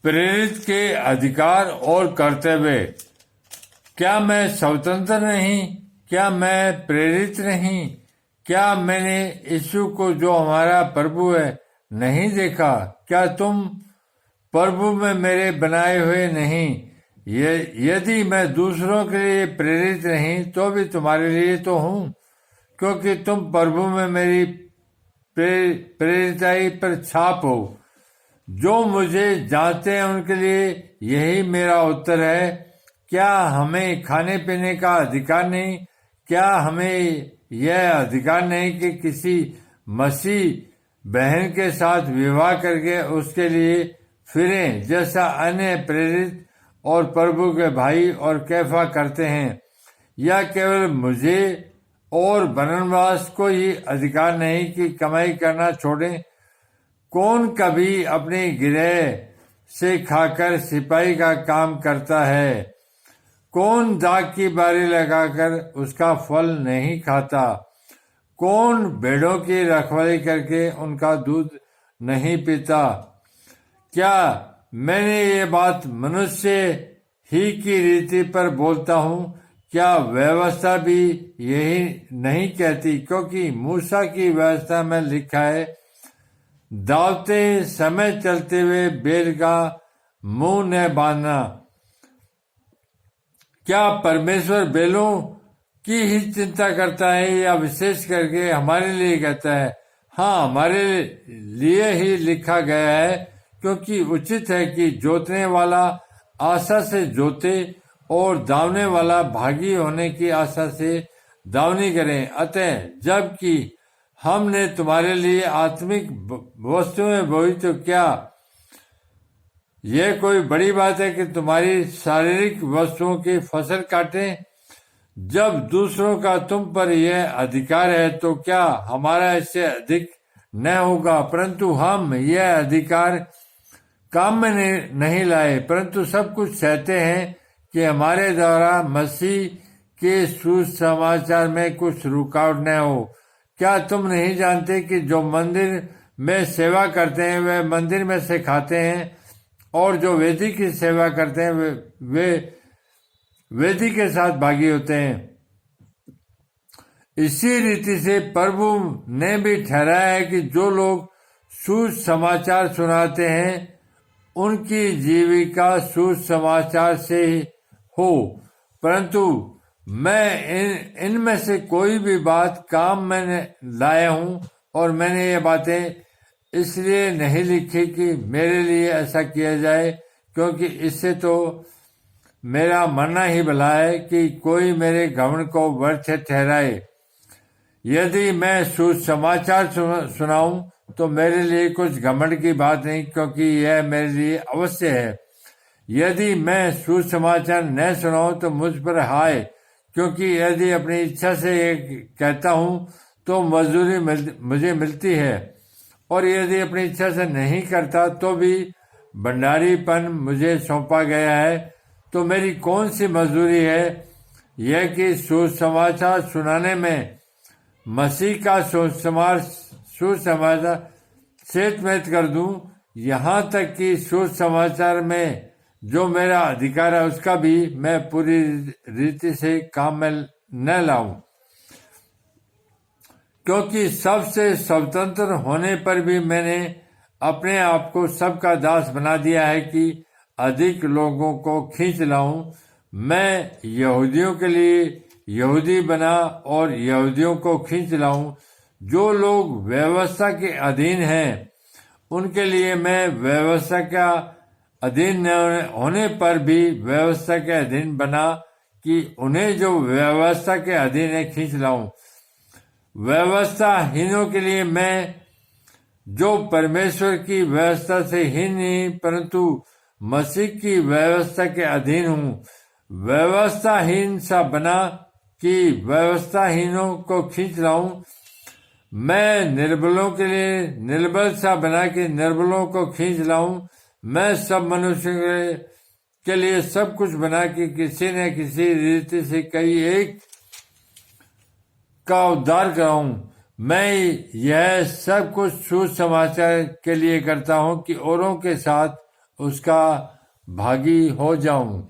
प्रेरित के अधिकार और कर्तव्य। क्या मैं स्वतंत्र नहीं? क्या मैं प्रेरित नहीं? क्या मैंने यीशु को जो हमारा प्रभु है नहीं देखा? क्या तुम प्रभु में मेरे बनाए हुए नहीं? यदि मैं दूसरों के लिए प्रेरित नहीं तो भी तुम्हारे लिए तो हूँ, क्योंकि तुम प्रभु में मेरी प्रेरिताई पर छाप हो। जो मुझे जानते हैं उनके लिए यही मेरा उत्तर है। क्या हमें खाने पीने का अधिकार नहीं? क्या हमें यह अधिकार नहीं कि किसी मसीह बहन के साथ विवाह करके उसके लिए फिरें, जैसा अन्य प्रेरित और प्रभु के भाई और कैफा करते हैं? या केवल मुझे और बरनबास को ही अधिकार नहीं कि कमाई करना छोड़ें? कौन कभी अपने गिरह से खाकर सिपाही का काम करता है? कौन दाग की बारी लगाकर उसका फल नहीं खाता? कौन भेड़ों की रखवाली करके उनका दूध नहीं पीता? क्या मैंने ये बात मनुष्य ही की रीति पर बोलता हूँ? क्या व्यवस्था भी यही नहीं कहती? क्योंकि मूसा की व्यवस्था में लिखा है, दावते समय चलते हुए बेल का मुंह न बांधना। क्या परमेश्वर बेलों की ही चिंता करता है या विशेष करके हमारे लिए कहता है? हाँ, हमारे लिए ही लिखा गया है, क्योंकि उचित है कि जोतने वाला आशा से जोते और दावने वाला भागी होने की आशा से दावनी करें। अतः जबकि हमने तुम्हारे लिए आत्मिक वस्तुएं बोई तो क्या यह कोई बड़ी बात है कि तुम्हारी शारीरिक वस्तुओं की फसल काटें? जब दूसरों का तुम पर यह अधिकार है तो क्या हमारा इससे अधिक न होगा? परंतु हम यह अधिकार काम में नहीं लाए, परंतु सब कुछ सहते हैं कि हमारे द्वारा मसीह के सुसमाचार में कुछ रुकावट न हो। क्या तुम नहीं जानते कि जो मंदिर में सेवा करते हैं वे मंदिर में से खाते हैं, और जो वेदी की सेवा करते हैं वे वेदी के साथ भागी होते हैं? इसी रीति से प्रभु ने भी ठहराया है कि जो लोग सुसमाचार सुनाते हैं उनकी जीविका सुसमाचार से हो। परंतु मैं इनमें से कोई भी बात काम में लाया हूँ, और मैंने ये बातें इसलिए नहीं लिखी कि मेरे लिए ऐसा किया जाए, क्योंकि इससे तो मेरा मरना ही भला है कि कोई मेरे घमंड को व्यर्थ ठहराए। यदि मैं सुसमाचार सुनाऊं तो मेरे लिए कुछ घमंड की बात नहीं, क्योंकि यह मेरे लिए अवश्य है। यदि मैं सुसमाचार न सुनाऊं तो मुझ पर हाय, क्योंकि यदि अपनी इच्छा से कहता हूं तो मजदूरी मुझे मिलती है, और यदि अपनी इच्छा से नहीं करता तो भी भंडारीपन मुझे सौंपा गया है। तो मेरी कौन सी मजदूरी है? यह कि सुसमाचार सुनाने में मसीह का सुसमाचार सेतमेत कर दूं, यहाँ तक कि सुसमाचार में जो मेरा अधिकार है उसका भी मैं पूरी रीति से काम में न लाऊं। क्योंकि सबसे स्वतंत्र होने पर भी मैंने अपने आप को सबका दास बना दिया है कि अधिक लोगों को खींच लाऊं। मैं यहूदियों के लिए यहूदी बना और यहूदियों को खींच लाऊं। जो लोग व्यवस्था के अधीन हैं उनके लिए मैं व्यवस्था का अधीन न होने पर भी व्यवस्था के अधीन बना कि उन्हें जो व्यवस्था के अधीन है खींच लाऊं। व्यवस्थाहीनों के लिए मैं, जो परमेश्वर की व्यवस्था से हीन नहीं परंतु मसीह की व्यवस्था के अधीन हूँ, व्यवस्थाहीन सा बना कि व्यवस्थाहीनों को खींच लाऊं। मैं निर्बलों के लिए निर्बल सा बना कि निर्बलों को खींच लाऊं। मैं सब मनुष्य के लिए सब कुछ बना कि किसी न किसी रीति से कई एक का उद्धार कराऊं। मैं यह सब कुछ सुसमाचार के लिए करता हूं कि औरों के साथ उसका भागी हो जाऊं।